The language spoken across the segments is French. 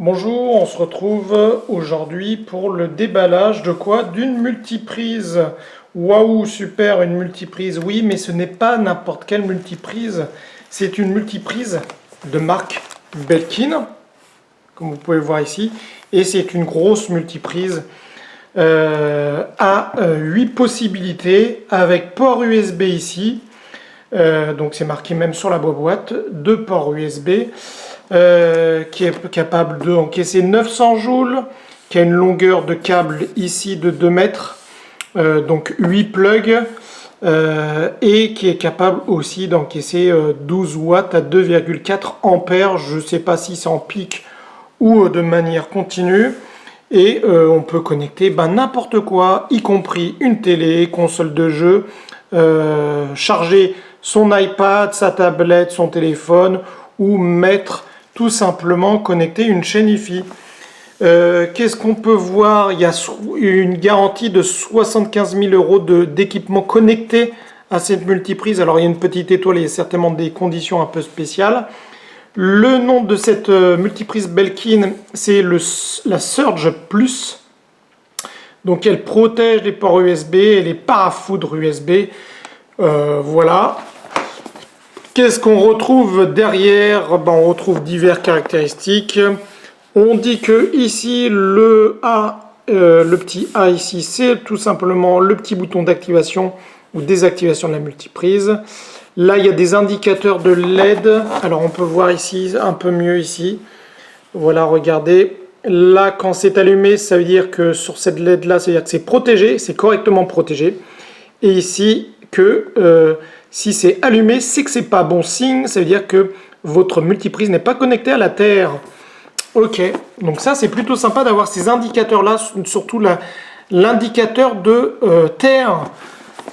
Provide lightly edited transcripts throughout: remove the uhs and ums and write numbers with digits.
Bonjour, on se retrouve aujourd'hui pour le déballage de quoi? D'une multiprise. Waouh, super, une multiprise. Oui, mais ce n'est pas n'importe quelle multiprise. C'est une multiprise de marque Belkin, comme vous pouvez voir ici. Et c'est une grosse multiprise à 8 possibilités avec port USB ici. Donc c'est marqué même sur la boîte, 2 ports USB. Qui est capable d'encaisser 900 joules, qui a une longueur de câble ici de 2 mètres, donc 8 plugs, et qui est capable aussi d'encaisser 12 watts à 2,4 ampères. Je ne sais pas si c'est en pic ou de manière continue. Et on peut connecter n'importe quoi, y compris une télé, console de jeu, charger son iPad, sa tablette, son téléphone, ou mettre tout simplement connecter une chaîne Wi-Fi. Qu'est-ce qu'on peut voir? Il y a une garantie de 75 000 € d'équipement connecté à cette multiprise. Alors il y a une petite étoile, il y a certainement des conditions un peu spéciales. Le nom de cette multiprise Belkin, c'est la Surge Plus. Donc elle protège les ports USB et les parafoudres USB. Voilà. Qu'est-ce qu'on retrouve derrière? On retrouve diverses caractéristiques. On dit que ici, le petit A ici, c'est tout simplement le petit bouton d'activation ou désactivation de la multiprise. Là, il y a des indicateurs de LED. Alors, on peut voir ici, un peu mieux ici. Voilà, regardez. Là, quand c'est allumé, ça veut dire que sur cette LED-là, ça veut dire que c'est protégé, c'est correctement protégé. Et ici, que si c'est allumé, c'est que c'est pas bon signe. Ça veut dire que votre multiprise n'est pas connectée à la Terre. Ok, donc ça, c'est plutôt sympa d'avoir ces indicateurs-là, surtout l'indicateur de Terre,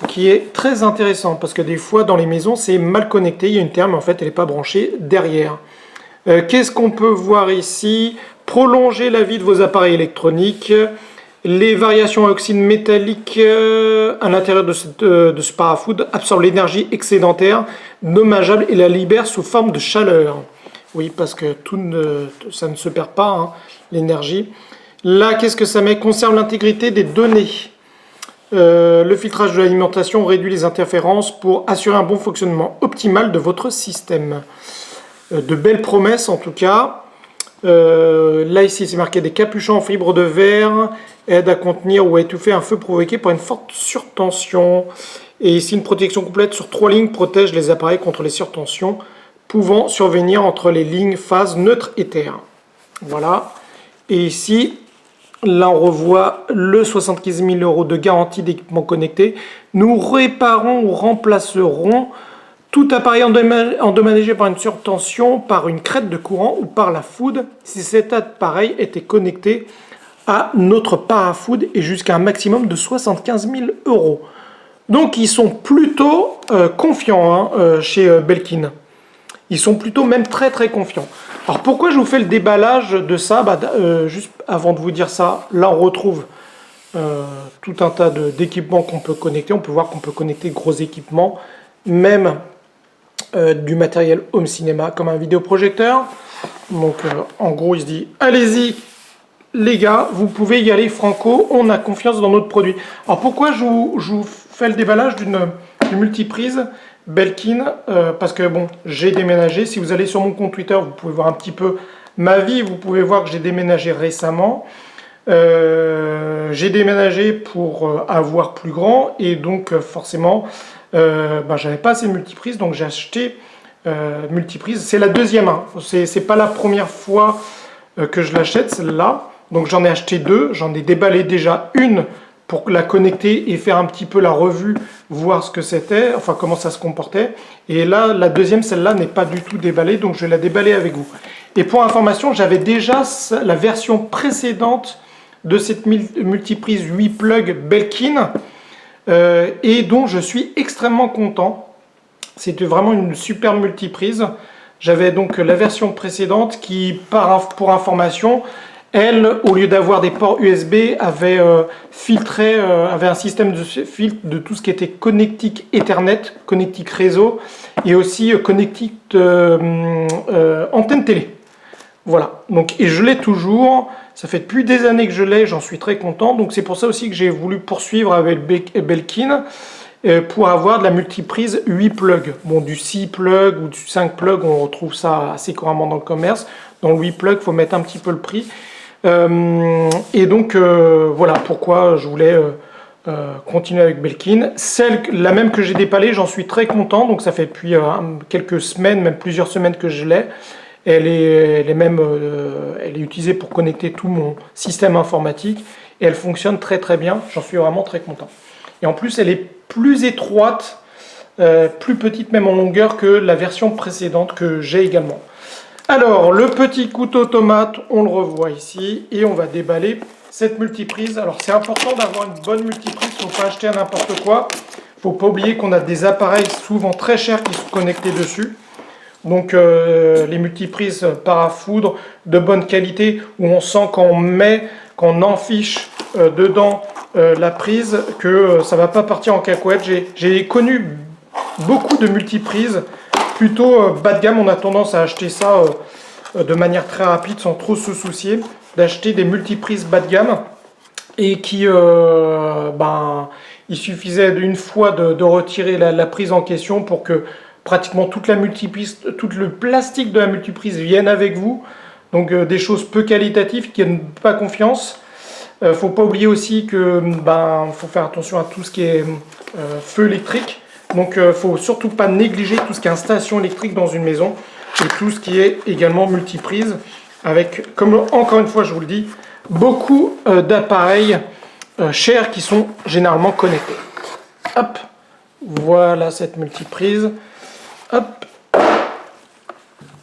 qui est très intéressant, parce que des fois, dans les maisons, c'est mal connecté. Il y a une Terre, mais en fait, elle n'est pas branchée derrière. Qu'est-ce qu'on peut voir ici? Prolonger la vie de vos appareils électroniques. Les variations à oxyde métallique à l'intérieur de ce parafoud absorbent l'énergie excédentaire, dommageable, et la libèrent sous forme de chaleur. Oui, parce que ça ne se perd pas, hein, l'énergie. Là, qu'est-ce que ça met? Conserve l'intégrité des données. Le filtrage de l'alimentation réduit les interférences pour assurer un bon fonctionnement optimal de votre système. De belles promesses en tout cas. Là ici c'est marqué des capuchons en fibre de verre aident à contenir ou à étouffer un feu provoqué par une forte surtension. Et ici une protection complète sur 3 lignes protège les appareils contre les surtensions pouvant survenir entre les lignes phase neutre et terre. Voilà. Et ici, là on revoit le 75 000 € de garantie d'équipement connecté. Nous réparons ou remplacerons tout appareil endommagé par une surtension, par une crête de courant ou par la foudre, si cet appareil était connecté à notre parafoudre et jusqu'à un maximum de 75 000 €. Donc ils sont plutôt confiants chez Belkin. Ils sont plutôt même très très confiants. Alors pourquoi je vous fais le déballage de ça? Juste avant de vous dire ça, là on retrouve tout un tas d'équipements qu'on peut connecter. On peut voir qu'on peut connecter de gros équipements, même du matériel home cinéma comme un vidéoprojecteur. Donc en gros il se dit allez-y les gars, vous pouvez y aller franco, on a confiance dans notre produit. Alors pourquoi je vous fais le déballage d'une multiprise Belkin? Parce que bon, j'ai déménagé. Si vous allez sur mon compte Twitter, vous pouvez voir un petit peu ma vie. Vous pouvez voir que j'ai déménagé récemment. J'ai déménagé pour avoir plus grand et donc forcément j'avais pas assez de multiprises, donc j'ai acheté multiprise. C'est la deuxième, hein. C'est pas la première fois que je l'achète, celle-là. Donc j'en ai acheté 2, j'en ai déballé déjà une pour la connecter et faire un petit peu la revue, voir ce que c'était, enfin comment ça se comportait. Et là, la deuxième, celle-là, n'est pas du tout déballée, donc je vais la déballer avec vous. Et pour information, j'avais déjà la version précédente de cette multiprise 8 plugs Belkin, et dont je suis extrêmement content. C'était vraiment une super multiprise. J'avais donc la version précédente qui, pour information, elle, au lieu d'avoir des ports USB, avait avait un système de filtre de tout ce qui était connectique Ethernet, connectique réseau, et aussi connectique antenne télé. Voilà, donc, et je l'ai toujours, ça fait depuis des années que je l'ai, j'en suis très content, donc c'est pour ça aussi que j'ai voulu poursuivre avec Belkin pour avoir de la multiprise 8 plugs. Bon, du 6 plugs ou du 5 plugs, on retrouve ça assez couramment dans le commerce. Dans le 8 plugs, il faut mettre un petit peu le prix. Et donc, voilà pourquoi je voulais continuer avec Belkin. La même que j'ai dépalée, j'en suis très content, donc ça fait depuis quelques semaines, même plusieurs semaines que je l'ai. Elle est utilisée pour connecter tout mon système informatique et elle fonctionne très très bien. J'en suis vraiment très content. Et en plus, elle est plus étroite, plus petite même en longueur que la version précédente que j'ai également. Alors, le petit couteau tomate, on le revoit ici et on va déballer cette multiprise. Alors, c'est important d'avoir une bonne multiprise, il ne faut pas acheter à n'importe quoi. Il ne faut pas oublier qu'on a des appareils souvent très chers qui sont connectés dessus. Donc les multiprises parafoudre de bonne qualité où on sent qu'on enfiche dedans la prise que ça va pas partir en cacahuète. J'ai connu beaucoup de multiprises plutôt bas de gamme. On a tendance à acheter ça de manière très rapide sans trop se soucier d'acheter des multiprises bas de gamme et qui il suffisait d'une fois de retirer la prise en question pour que pratiquement toute la multiprise, tout le plastique de la multiprise vienne avec vous. Donc des choses peu qualitatives qui n'ont pas confiance. Faut pas oublier aussi que faut faire attention à tout ce qui est feu électrique. Donc faut surtout pas négliger tout ce qui est installation électrique dans une maison et tout ce qui est également multiprise avec, comme encore une fois je vous le dis, beaucoup d'appareils chers qui sont généralement connectés. Hop, voilà cette multiprise. Hop,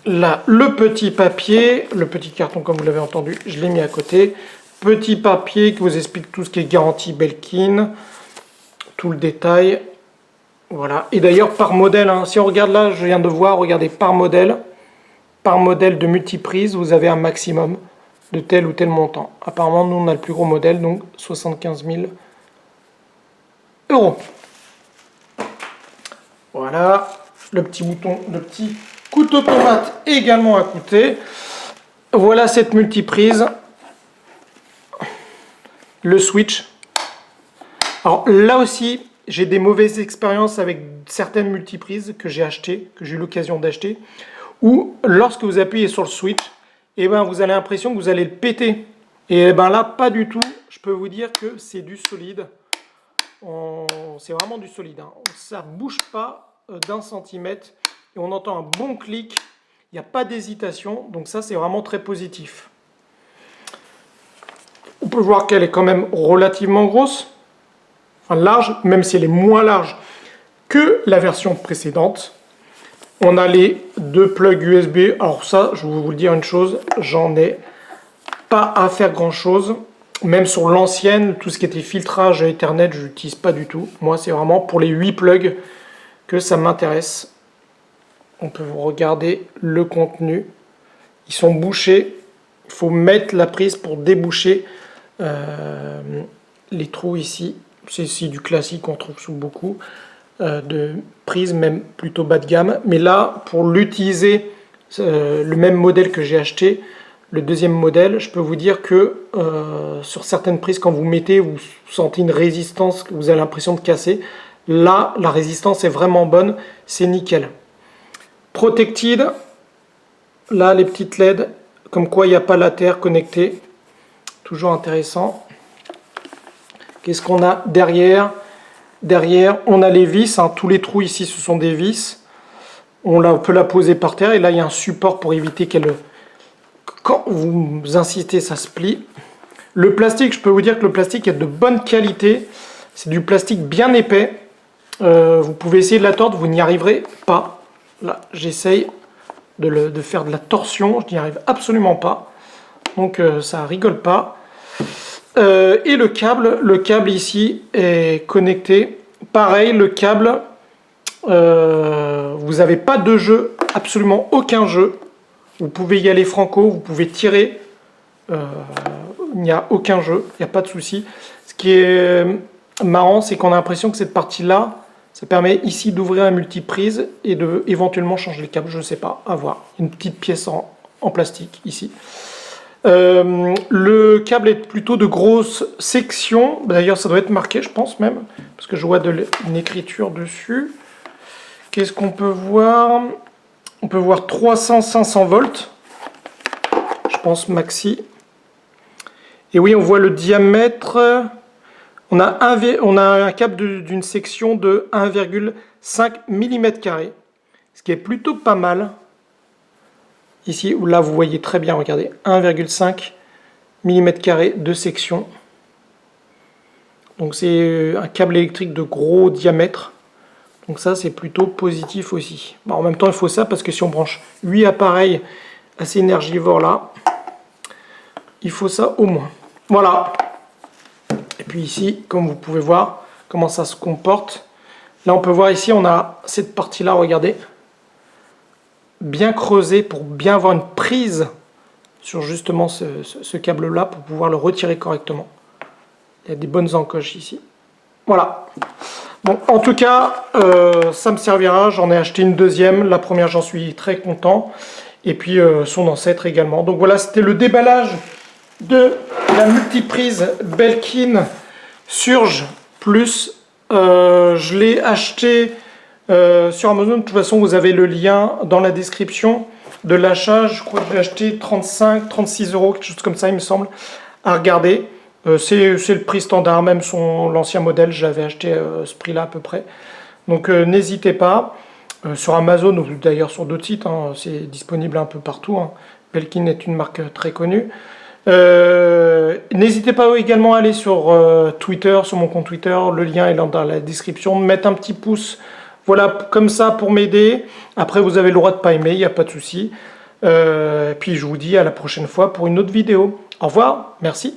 là, le petit papier, le petit carton comme vous l'avez entendu, je l'ai mis à côté. Petit papier qui vous explique tout ce qui est garantie Belkin, tout le détail. Voilà, et d'ailleurs par modèle, hein, si on regarde là, je viens de voir, regardez par modèle de multiprise, vous avez un maximum de tel ou tel montant. Apparemment, nous on a le plus gros modèle, donc 75 000 €. Voilà. Le petit couteau tomate également à côté. Voilà cette multiprise. Le switch. Alors là aussi, j'ai des mauvaises expériences avec certaines multiprises que j'ai achetées, que j'ai eu l'occasion d'acheter, où lorsque vous appuyez sur le switch, vous avez l'impression que vous allez le péter. Et là, pas du tout. Je peux vous dire que c'est du solide. C'est vraiment du solide. Hein. Ça ne bouge pas d'un centimètre et on entend un bon clic, il n'y a pas d'hésitation, donc ça c'est vraiment très positif. On peut voir qu'elle est quand même relativement grosse, enfin large, même si elle est moins large que la version précédente. On a les deux plugs USB, alors ça je vais vous dire une chose, j'en ai pas à faire grand chose, même sur l'ancienne, tout ce qui était filtrage Ethernet, je l'utilise pas du tout. Moi c'est vraiment pour les 8 plugs que ça m'intéresse. On peut vous regarder le contenu. Ils sont bouchés. Il faut mettre la prise pour déboucher les trous ici. C'est ici du classique qu'on trouve sous beaucoup de prises, même plutôt bas de gamme. Mais là, pour l'utiliser, le même modèle que j'ai acheté, le deuxième modèle, je peux vous dire que sur certaines prises, quand vous mettez, vous sentez une résistance, vous avez l'impression de casser. Là, la résistance est vraiment bonne, c'est nickel. Protected, là les petites LED, comme quoi il n'y a pas la terre connectée, toujours intéressant. Qu'est-ce qu'on a derrière? Derrière, on a les vis, hein. Tous les trous ici, ce sont des vis. On peut la poser par terre et là il y a un support pour éviter qu'elle, quand vous insistez, ça se plie. Le plastique, je peux vous dire que le plastique est de bonne qualité, c'est du plastique bien épais. Vous pouvez essayer de la tordre, vous n'y arriverez pas. Là, j'essaye de faire de la torsion, je n'y arrive absolument pas. Donc ça rigole pas. Et le câble ici est connecté. Pareil, le câble, vous n'avez pas de jeu, absolument aucun jeu. Vous pouvez y aller franco, vous pouvez tirer. Il n'y a aucun jeu, il n'y a pas de souci. Ce qui est marrant, c'est qu'on a l'impression que cette partie-là, ça permet ici d'ouvrir la multiprise et de éventuellement changer le câble, je ne sais pas, à voir. Une petite pièce en plastique ici. Le câble est plutôt de grosse section. D'ailleurs, ça doit être marqué, je pense même, parce que je vois une écriture dessus. Qu'est-ce qu'on peut voir? On peut voir 300-500 volts. Je pense maxi. Et oui, on voit le diamètre. On a un câble d'une section de 1,5 mm², ce qui est plutôt pas mal. Ici, là, vous voyez très bien, regardez, 1,5 mm² de section. Donc c'est un câble électrique de gros diamètre. Donc ça, c'est plutôt positif aussi. Bon, en même temps, il faut ça parce que si on branche 8 appareils assez énergivores là, il faut ça au moins. Voilà. Et puis ici, comme vous pouvez voir, comment ça se comporte. Là, on peut voir ici, on a cette partie-là, regardez, bien creusée pour bien avoir une prise sur justement ce câble-là pour pouvoir le retirer correctement. Il y a des bonnes encoches ici. Voilà. Bon, en tout cas, ça me servira. J'en ai acheté une deuxième. La première, j'en suis très content. Et puis, son ancêtre également. Donc voilà, c'était le déballage de la multiprise Belkin Surge Plus. Je l'ai acheté sur Amazon. De toute façon, vous avez le lien dans la description de l'achat. Je crois que je l'ai acheté 35-36 €, quelque chose comme ça, il me semble, à regarder. C'est le prix standard, même l'ancien modèle, j'avais acheté ce prix-là à peu près. Donc n'hésitez pas. Sur Amazon ou d'ailleurs sur d'autres sites, hein, c'est disponible un peu partout. Hein. Belkin est une marque très connue. N'hésitez pas également à aller sur Twitter, sur mon compte Twitter, le lien est dans la description, mettre un petit pouce, voilà, comme ça pour m'aider. Après vous avez le droit de pas aimer, il n'y a pas de souci. Puis je vous dis à la prochaine fois pour une autre vidéo. Au revoir, merci.